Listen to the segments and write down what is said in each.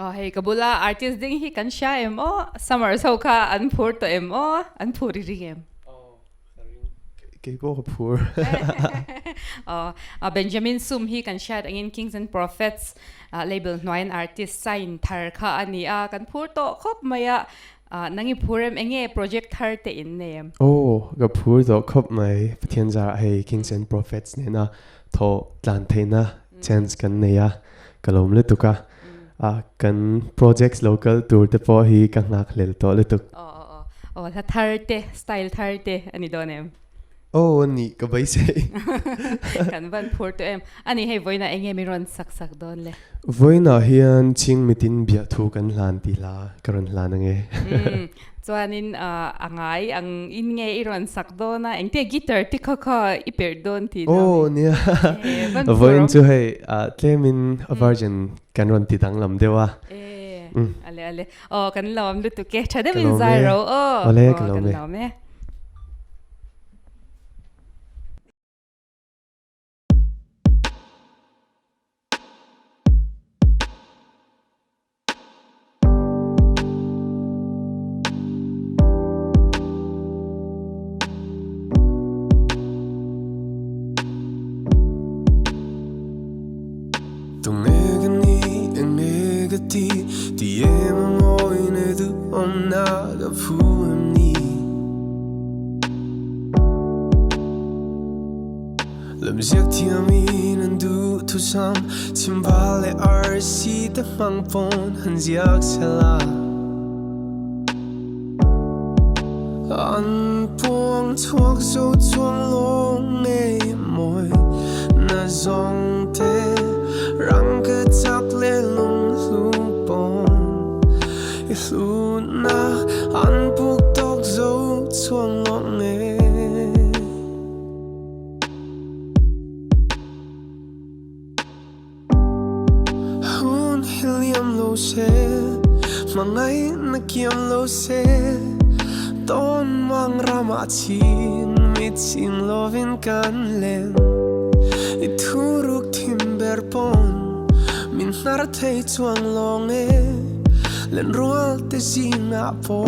Oh hey kabula artist ding hi kan sha em o summer so kha an phur to em o an phuri ri em. Cái bộ phur. Benjamin Sum hi kan sha angin Kings and Prophets label hnuai artist sign thar kha ani a kan phur to khop maya nangi phurem enge project thar te in name. Oh, cái phur đó khop mai thiên gia hay Kings and Prophets nè na thọ tlan thế na chance kan này à cái lồng lệ tục à kan projects local tour te po hi kan ngak lel to lệ tục. Thar te style thar te ani don em. Oh, ni cái bây giờ. Kan van phur to em ani hey voina enge miron sak don le. Với na hian Chhingmitin Biahhthu Kan Hlan A karon hlan ange. Chuanin angai ang in nge iron sak do na engte guitar ti kha iper don ti na. Oh, nia. Với chu hay tlemin version kan ron ti dang lam dewa. Ale kan lam lu tu ke thade min zai ro ole kan lam me. Tung egani engegati ti emoi ne du onna ga fuamni lam ziak tiami nan du tu sam chimbale arsi ta mangpon han ziak sala an puang chuak zo chuang long e moi na zong te răng cứ chắc lên lung lung bông lu na ăn buộc tóc dấu chuông lọng nghe hun helium lâu xe mà ngay na kiêm lâu xe tôn mang ra mà chín mít xin lovin kan lên ituruk timber pon min nar theih chuang long e len rual te zinga po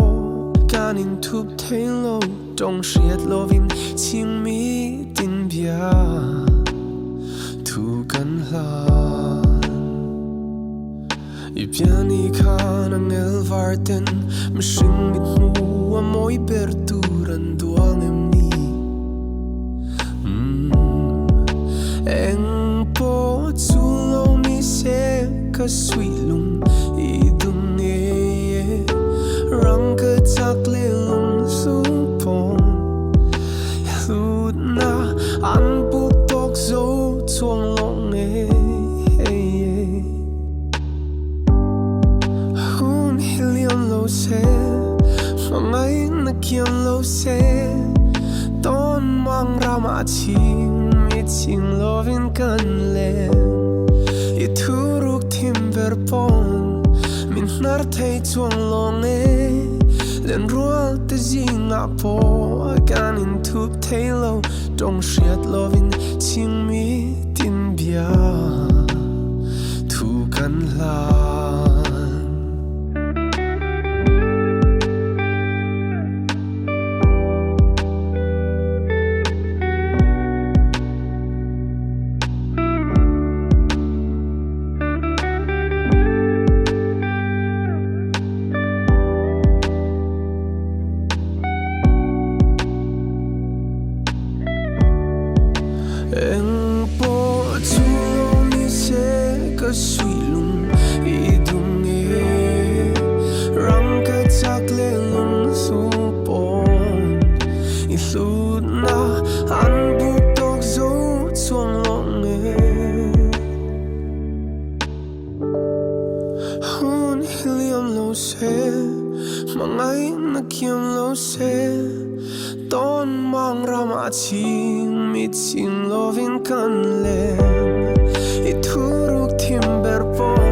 kanin thup theih lo tong hriat lovin Chhingmit tin Biahhthu Kan Hlan ipiani khan angel varten mishing mit nu amoi perturan duang emni Eng po chulo mi se ka sui lung idung e rang ka chak le lung su pon lut na an buk tok zo chuang long e hun helium lo se mangai na kiam lo se ton mang rama chim Ching lovin kan len ituruk timber pon min nar theih chuang long e len rual te zinga po kanin thup theih lo tong hriat lovin Chhingmit tin Biahhthu Kan Hlan Eng po chulo mi se ka sui lung idung e rang ka chak le lung su pon i lut na an buk tok zo chuang long e hun helium lo se mangai na kiam lo se ton mang rama Chhingmit sing lovin kan len ituruk timber pon